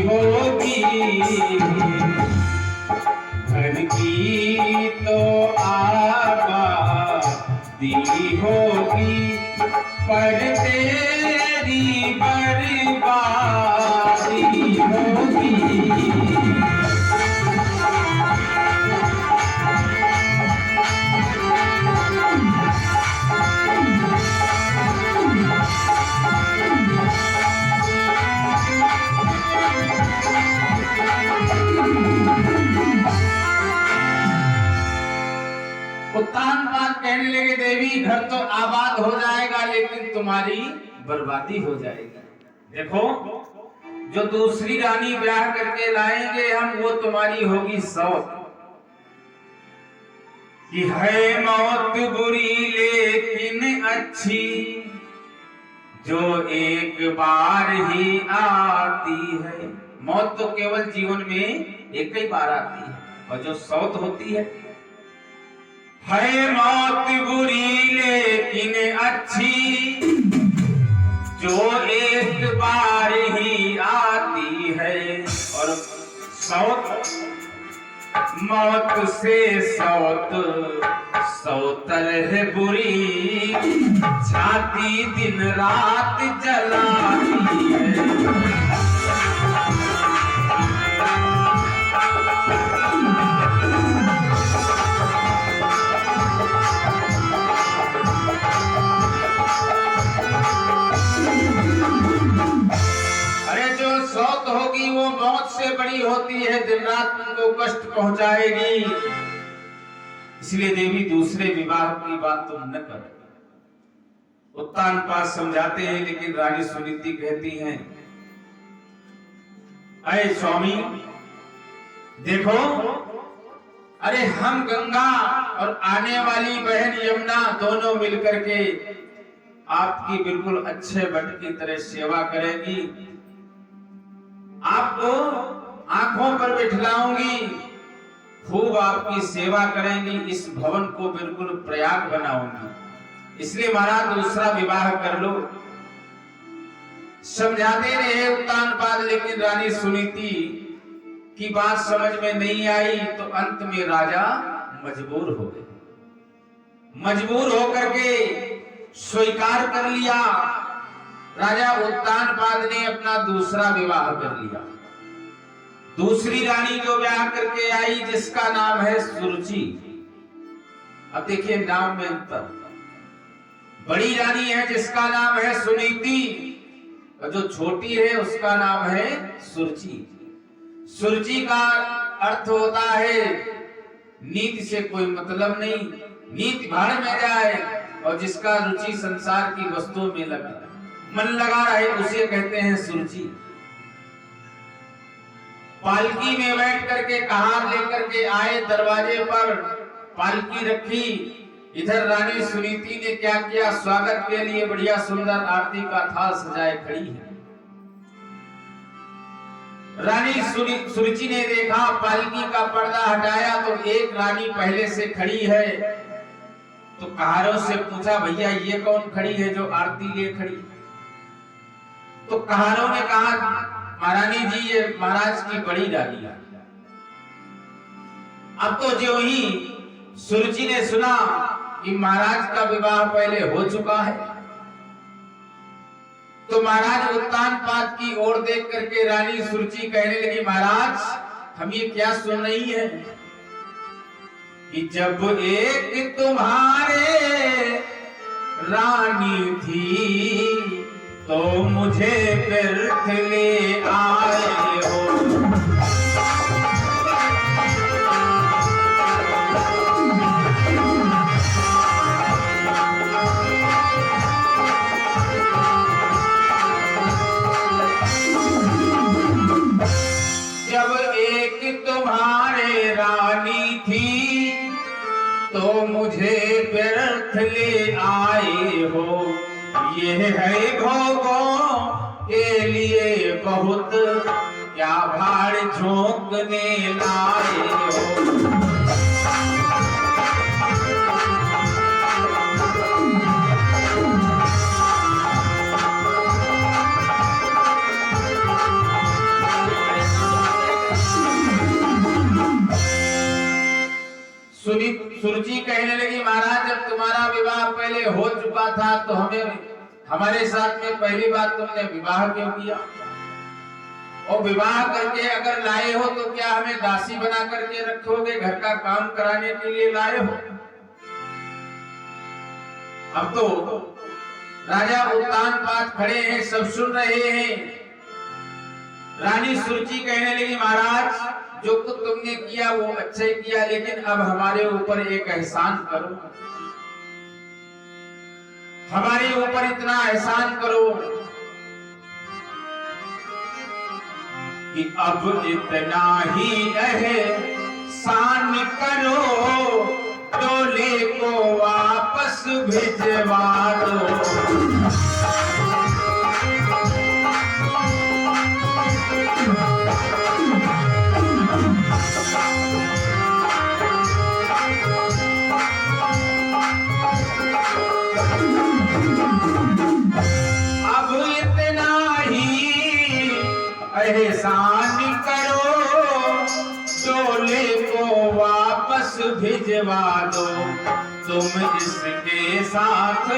होगी, घर की तो आबादी होगी, पर तेरी बर्बादी होगी। उत्तानपाद कहने लगे, देवी घर तो आबाद हो जाएगा लेकिन तुम्हारी बर्बादी हो जाएगी। देखो, जो दूसरी रानी ब्याह करके लाएंगे हम, वो तुम्हारी होगी सौत। कि है मौत बुरी लेकिन अच्छी, जो एक बार ही आती है। मौत तो केवल जीवन में एक ही बार आती है, और जो सौत होती है मौत बुरी लेकिन अच्छी, जो एक बार ही आती है। और सौत, मौत से सौत सौतर है बुरी, छाती दिन रात जलाती है। वो मौत से बड़ी होती है, दिन रात उनको कष्ट पहुंचाएगी। इसलिए देवी दूसरे विवाह की बात तुम न करो। उत्तानपाद समझाते हैं, लेकिन रानी सुनीति कहती हैं, अरे स्वामी देखो, अरे हम गंगा और आने वाली बहन यमुना दोनों मिलकर के आपकी बिल्कुल अच्छे भट की तरह सेवा करेंगी, आपको आंखों पर बिठलाऊंगी, खूब आपकी सेवा करेंगी, इस भवन को बिल्कुल प्रयाग बनाऊंगी। इसलिए महाराज दूसरा विवाह कर लो। समझाते रहे उत्तानपाद, लेकिन रानी सुनीति की बात समझ में नहीं आई। तो अंत में राजा मजबूर हो गए। मजबूर होकर के स्वीकार कर लिया। राजा उत्तानपाद ने अपना दूसरा विवाह कर लिया। दूसरी रानी जो ब्याह करके आई, जिसका नाम है सुरुचि। अब देखिए नाम में अंतर। बड़ी रानी है जिसका नाम है सुनीति, और जो छोटी है उसका नाम है सुरुचि। सुरुचि का अर्थ होता है नीति से कोई मतलब नहीं, नीति भाड़ में जाए, और जिसका रुचि संसार की वस्तुओं में लगा मन लगा रहे, उसे कहते हैं सुरुचि। पालकी में बैठ करके कहार लेकर के आए, दरवाजे पर पालकी रखी। इधर रानी सुनीति ने क्या किया, स्वागत के लिए बढ़िया सुंदर आरती का थाल सजाए खड़ी है। रानी सुरुचि ने देखा, पालकी का पर्दा हटाया तो एक रानी पहले से खड़ी है। तो कहारों से पूछा, भैया ये कौन खड़ी है जो आरती लिए खड़ी? तो कहारों ने कहा, महारानी जी ये महाराज की बड़ी रानी है। अब तो जो ही सुरुचि ने सुना कि महाराज का विवाह पहले हो चुका है, तो महाराज उत्तानपाद की ओर देख करके रानी सुरुचि कहने लगी, महाराज हम ये क्या सुन रही है कि जब एक तुम्हारे रानी थी तो मुझे व्यर्थ ले आए हो। जब एक तुम्हारे रानी थी तो मुझे व्यर्थ ले आए हो। ये है भोगों के लिए बहुत, क्या भाड़ झोंकने लाए हो। सुरुचि कहने लगी, महाराज जब तुम्हारा विवाह पहले हो चुका था तो हमारे साथ में पहली बार तुमने विवाह क्यों किया? और विवाह करके अगर लाए हो तो क्या हमें दासी बना करके रखोगे? घर का काम कराने के लिए लाए हो? अब तो राजा उत्तानपाद खड़े हैं, सब सुन रहे हैं। रानी सुरुचि कहने लगी, महाराज जो कुछ तुमने किया वो अच्छा ही किया, लेकिन अब हमारे ऊपर एक एहसान करो, हमारे ऊपर इतना एहसान करो कि अब इतना ही एहसान करो, डोले को वापस भिजवा दो। एहसान करो, डोले को वापस भिजवा दो, तुम इसके साथ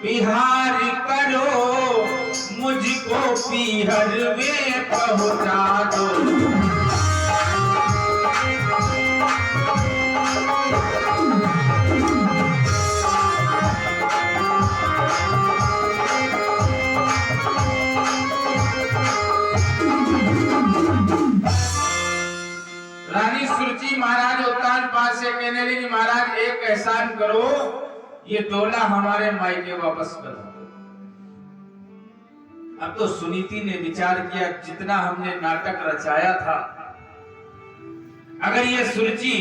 बिहार करो, मुझको पीहर में पहुंचा दो। रानी सुरुचि महाराज उत्तानपाद से कहने लगी, महाराज एक एहसान करो, ये डोला हमारे मायके वापस करो। अब तो सुनीति ने विचार किया, जितना हमने नाटक रचाया था, अगर ये सुरुचि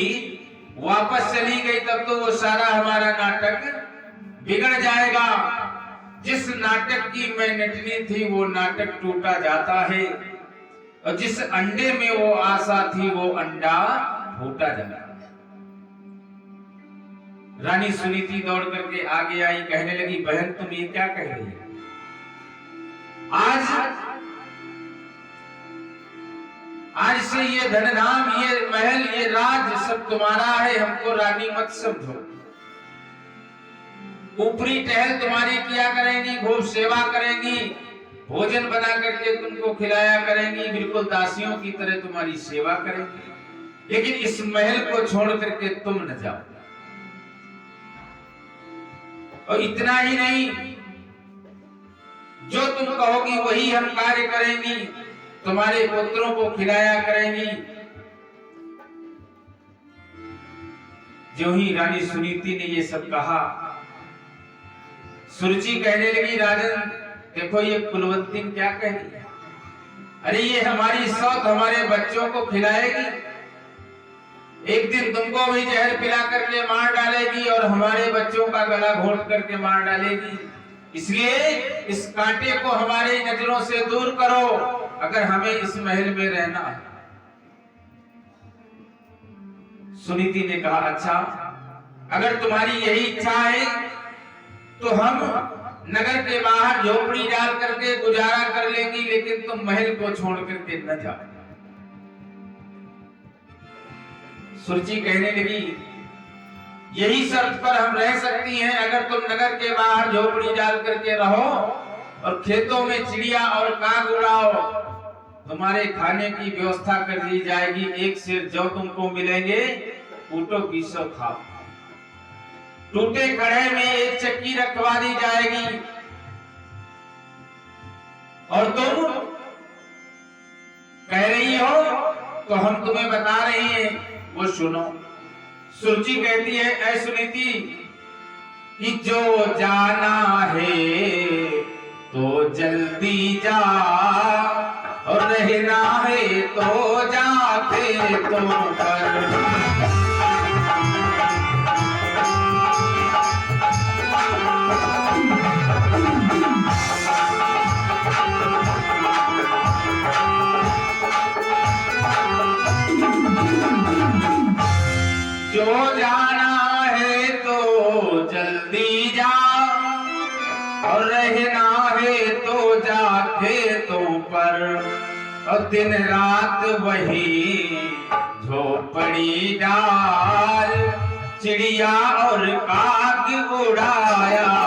वापस चली गई तब तो वो सारा हमारा नाटक बिगड़ जाएगा। जिस नाटक की मैं नटनी थी वो नाटक टूटा जाता है, और जिस अंडे में वो आशा थी वो अंडा फूटा जाता है। रानी सुनीति दौड़ करके आगे आई, कहने लगी, बहन तुम ये क्या कह रही है? आज से ये धनधाम, ये महल, ये राज सब तुम्हारा है, हमको रानी मत समझो। ऊपरी टहल तुम्हारी किया करेंगी, खूब सेवा करेंगी, भोजन बना करके तुमको खिलाया करेंगी, बिल्कुल दासियों की तरह तुम्हारी सेवा करेंगी, लेकिन इस महल को छोड़ करके तुम न जाओ। और इतना ही नहीं, जो तुम कहोगी वही हम कार्य करेंगी, तुम्हारे पुत्रों को खिलाया करेंगी। जो ही रानी सुनीति ने ये सब कहा, सुरुचि कहने लगी, राजन देखो ये कुलवंती क्या कह रही है, अरे ये हमारी सौत हमारे बच्चों को खिलाएगी, एक दिन तुमको भी जहर पिला करके मार डालेगी और हमारे बच्चों का गला घोट करके मार डालेगी। इसलिए इस कांटे को हमारी नजरों से दूर करो, अगर हमें इस महल में रहना है। सुनीति ने कहा, अच्छा अगर तुम्हारी यही इच्छा है तो हम नगर के बाहर झोपड़ी डाल करके गुजारा कर लेंगी, लेकिन तुम महल को छोड़ करके न जाओ। सुरुचि कहने लगी, यही शर्त पर हम रह सकती हैं, अगर तुम नगर के बाहर झोपड़ी डाल करके रहो और खेतों में चिड़िया और काग उड़ाओ, तुम्हारे खाने की व्यवस्था कर दी जाएगी, एक सेर जौ तुमको मिलेंगे, कूटो पीसो खाओ, टूटे कड़े में एक चक्की रखवा दी जाएगी, और तुम कह रही हो तो हम तुम्हें बता रहे हैं वो सुनो। सुरुचि कहती है, ऐ सुनीति कि जो जाना है तो जल्दी जा, और रहना है तो जाके तो कर। जो जाना है तो जल्दी जा, और रहना है तो जा खेतों पर, और दिन रात वही झोपड़ी डाल, चिड़िया और काग उड़ाया।